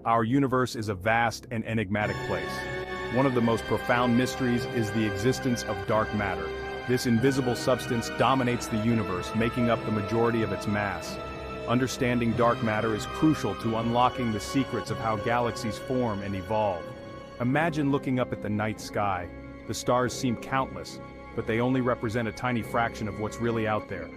Our universe is a vast and enigmatic place. One of the most profound mysteries is the existence of dark matter. This invisible substance dominates the universe, making up the majority of its mass. Understanding dark matter is crucial to unlocking the secrets of how galaxies form and evolve. Imagine looking up at the night sky. The stars seem countless, but they only represent a tiny fraction of what's really out there.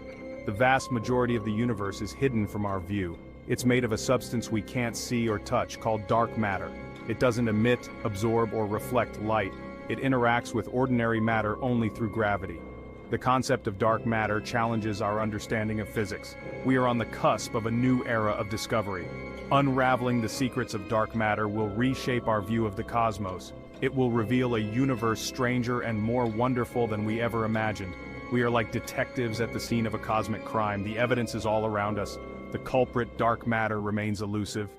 The vast majority of the universe is hidden from our view. It's made of a substance we can't see or touch called dark matter. It doesn't emit, absorb, or reflect light. It interacts with ordinary matter only through gravity. The concept of dark matter challenges our understanding of physics. We are on the cusp of a new era of discovery. Unraveling the secrets of dark matter will reshape our view of the cosmos. It will reveal a universe stranger and more wonderful than we ever imagined. We are like detectives at the scene of a cosmic crime. The evidence is all around us. The culprit, dark matter, remains elusive.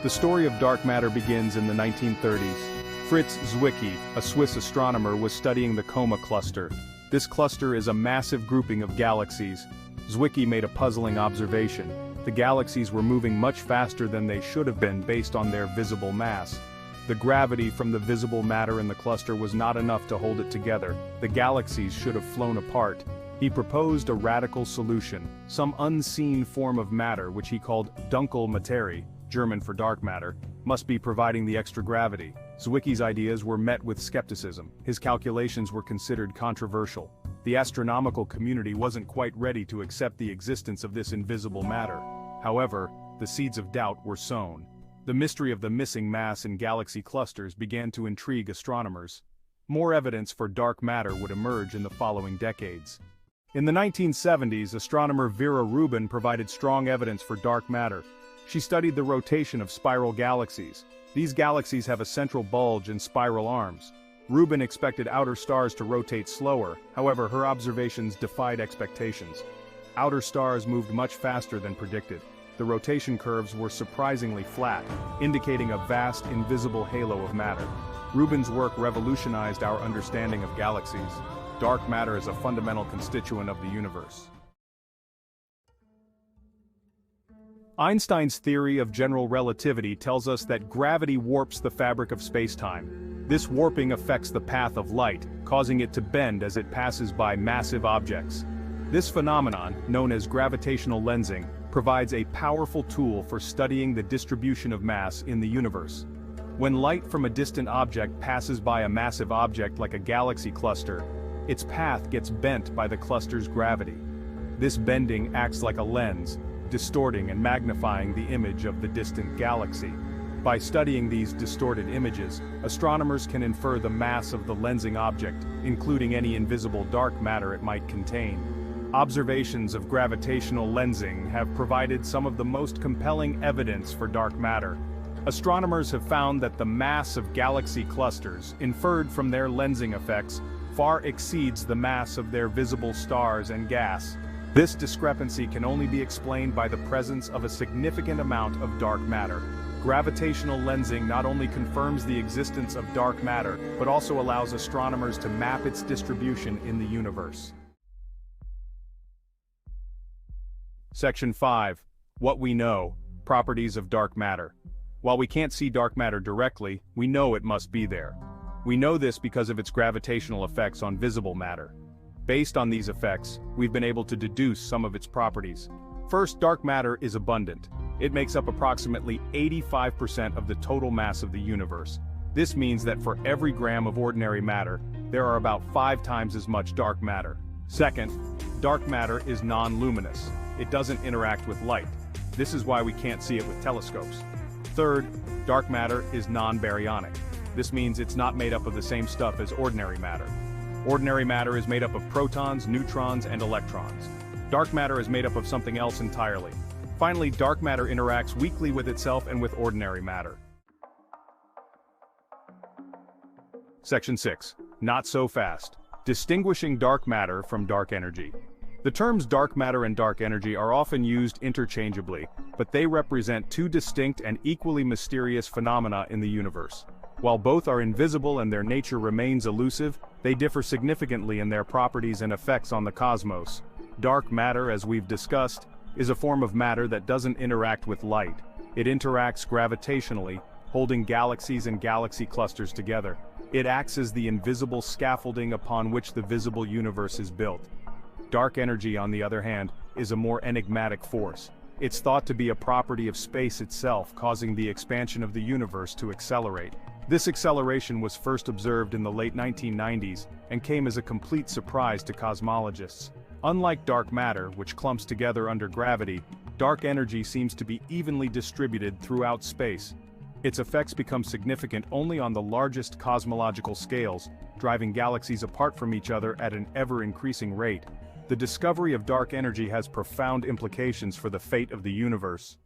The story of dark matter begins in the 1930s. Fritz Zwicky, a Swiss astronomer, was studying the Coma cluster. This cluster is a massive grouping of galaxies. Zwicky made a puzzling observation. The galaxies were moving much faster than they should have been based on their visible mass. The gravity from the visible matter in the cluster was not enough to hold it together. The galaxies should have flown apart. He proposed a radical solution. Some unseen form of matter, which he called Dunkel Materie, German for dark matter, must be providing the extra gravity. Zwicky's ideas were met with skepticism. His calculations were considered controversial. The astronomical community wasn't quite ready to accept the existence of this invisible matter. However, the seeds of doubt were sown. The mystery of the missing mass in galaxy clusters began to intrigue astronomers. More evidence for dark matter would emerge in the following decades. In the 1970s, astronomer Vera Rubin provided strong evidence for dark matter. She studied the rotation of spiral galaxies. These galaxies have a central bulge and spiral arms. Rubin expected outer stars to rotate slower, however her observations defied expectations. Outer stars moved much faster than predicted. The rotation curves were surprisingly flat, indicating a vast invisible halo of matter. Rubin's work revolutionized our understanding of galaxies. Dark matter is a fundamental constituent of the universe. Einstein's theory of general relativity tells us that gravity warps the fabric of space-time. This warping affects the path of light, causing it to bend as it passes by massive objects. This phenomenon, known as gravitational lensing, provides a powerful tool for studying the distribution of mass in the universe. When light from a distant object passes by a massive object like a galaxy cluster, its path gets bent by the cluster's gravity. This bending acts like a lens, distorting and magnifying the image of the distant galaxy. By studying these distorted images, astronomers can infer the mass of the lensing object, including any invisible dark matter it might contain. Observations of gravitational lensing have provided some of the most compelling evidence for dark matter. Astronomers have found that the mass of galaxy clusters, inferred from their lensing effects, far exceeds the mass of their visible stars and gas. This discrepancy can only be explained by the presence of a significant amount of dark matter. Gravitational lensing not only confirms the existence of dark matter, but also allows astronomers to map its distribution in the universe. Section 5. What we know. Properties of dark matter. While we can't see dark matter directly, we know it must be there. We know this because of its gravitational effects on visible matter. Based on these effects, we've been able to deduce some of its properties. First, dark matter is abundant. It makes up approximately 85% of the total mass of the universe. This means that for every gram of ordinary matter, there are about 5 times as much dark matter. Second, dark matter is non-luminous. It doesn't interact with light. This is why we can't see it with telescopes. Third, dark matter is non-baryonic. This means it's not made up of the same stuff as ordinary matter. Ordinary matter is made up of protons, neutrons, and electrons. Dark matter is made up of something else entirely. Finally, dark matter interacts weakly with itself and with ordinary matter. Section 6. Not so fast. Distinguishing dark matter from dark energy. The terms dark matter and dark energy are often used interchangeably, but they represent two distinct and equally mysterious phenomena in the universe. While both are invisible and their nature remains elusive, they differ significantly in their properties and effects on the cosmos. Dark matter, as we've discussed, is a form of matter that doesn't interact with light. It interacts gravitationally, holding galaxies and galaxy clusters together. It acts as the invisible scaffolding upon which the visible universe is built. Dark energy, on the other hand, is a more enigmatic force. It's thought to be a property of space itself, causing the expansion of the universe to accelerate. This acceleration was first observed in the late 1990s and came as a complete surprise to cosmologists. Unlike dark matter, which clumps together under gravity, dark energy seems to be evenly distributed throughout space. Its effects become significant only on the largest cosmological scales, driving galaxies apart from each other at an ever-increasing rate. The discovery of dark energy has profound implications for the fate of the universe.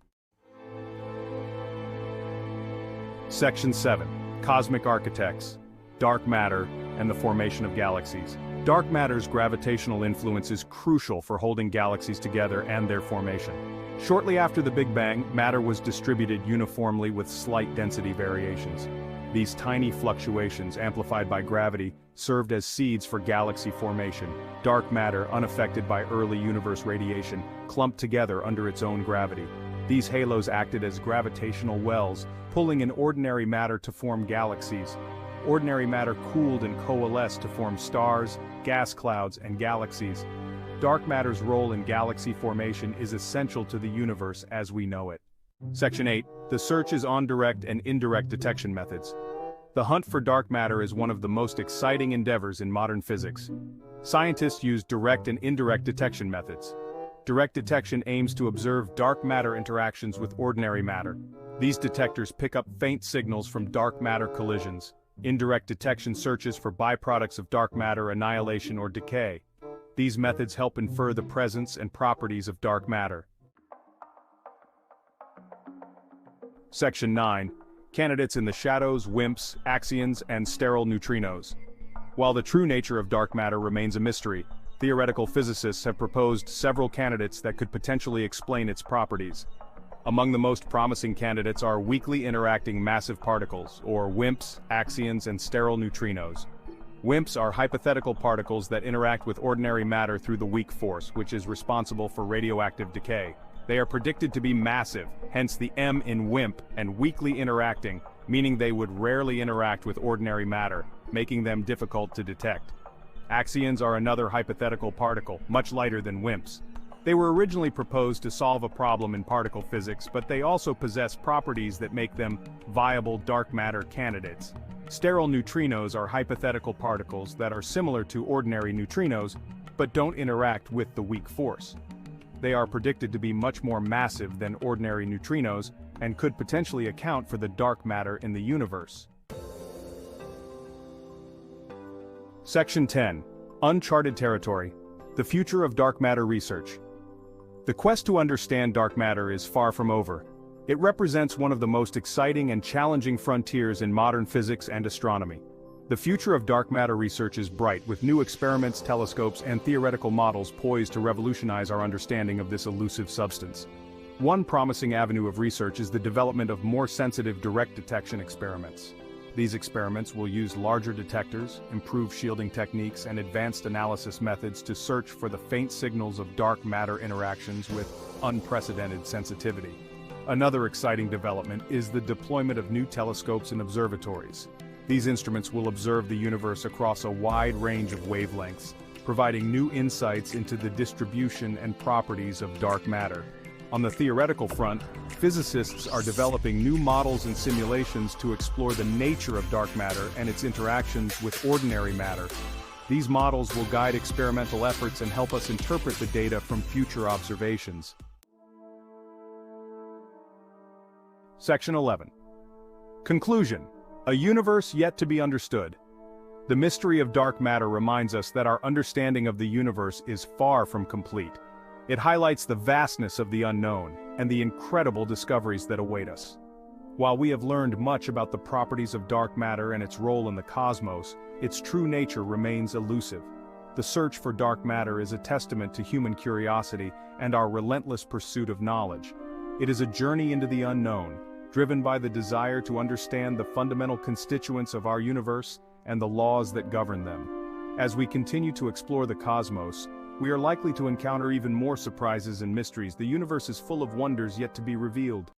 Section 7. Cosmic Architects, Dark Matter, and the Formation of Galaxies. Dark matter's gravitational influence is crucial for holding galaxies together and their formation. Shortly after the Big Bang, matter was distributed uniformly with slight density variations. These tiny fluctuations, amplified by gravity, served as seeds for galaxy formation. Dark matter, unaffected by early universe radiation, clumped together under its own gravity. These halos acted as gravitational wells, pulling in ordinary matter to form galaxies. Ordinary matter cooled and coalesced to form stars, gas clouds, and galaxies. Dark matter's role in galaxy formation is essential to the universe as we know it. Section 8. The search is on direct and indirect detection methods. The hunt for dark matter is one of the most exciting endeavors in modern physics. Scientists use direct and indirect detection methods. Direct detection aims to observe dark matter interactions with ordinary matter. These detectors pick up faint signals from dark matter collisions. Indirect detection searches for byproducts of dark matter annihilation or decay. These methods help infer the presence and properties of dark matter. Section 9. Candidates in the shadows, WIMPs, Axions, and sterile neutrinos. While the true nature of dark matter remains a mystery, theoretical physicists have proposed several candidates that could potentially explain its properties. Among the most promising candidates are weakly interacting massive particles, or WIMPs, Axions, and sterile neutrinos. WIMPs are hypothetical particles that interact with ordinary matter through the weak force, which is responsible for radioactive decay. They are predicted to be massive, hence the M in WIMP, and weakly interacting, meaning they would rarely interact with ordinary matter, making them difficult to detect. Axions are another hypothetical particle, much lighter than WIMPs. They were originally proposed to solve a problem in particle physics, but they also possess properties that make them viable dark matter candidates. Sterile neutrinos are hypothetical particles that are similar to ordinary neutrinos, but don't interact with the weak force. They are predicted to be much more massive than ordinary neutrinos, and could potentially account for the dark matter in the universe. Section 10. Uncharted Territory. The Future of Dark Matter Research. The quest to understand dark matter is far from over. It represents one of the most exciting and challenging frontiers in modern physics and astronomy. The future of dark matter research is bright, with new experiments, telescopes, and theoretical models poised to revolutionize our understanding of this elusive substance. One promising avenue of research is the development of more sensitive direct detection experiments. These experiments will use larger detectors, improved shielding techniques, and advanced analysis methods to search for the faint signals of dark matter interactions with unprecedented sensitivity. Another exciting development is the deployment of new telescopes and observatories. These instruments will observe the universe across a wide range of wavelengths, providing new insights into the distribution and properties of dark matter. On the theoretical front, physicists are developing new models and simulations to explore the nature of dark matter and its interactions with ordinary matter. These models will guide experimental efforts and help us interpret the data from future observations. Section 11. Conclusion. A universe yet to be understood. The mystery of dark matter reminds us that our understanding of the universe is far from complete. It highlights the vastness of the unknown and the incredible discoveries that await us. While we have learned much about the properties of dark matter and its role in the cosmos, its true nature remains elusive. The search for dark matter is a testament to human curiosity and our relentless pursuit of knowledge. It is a journey into the unknown, driven by the desire to understand the fundamental constituents of our universe and the laws that govern them. As we continue to explore the cosmos, We are likely to encounter even more surprises and mysteries. The universe is full of wonders yet to be revealed.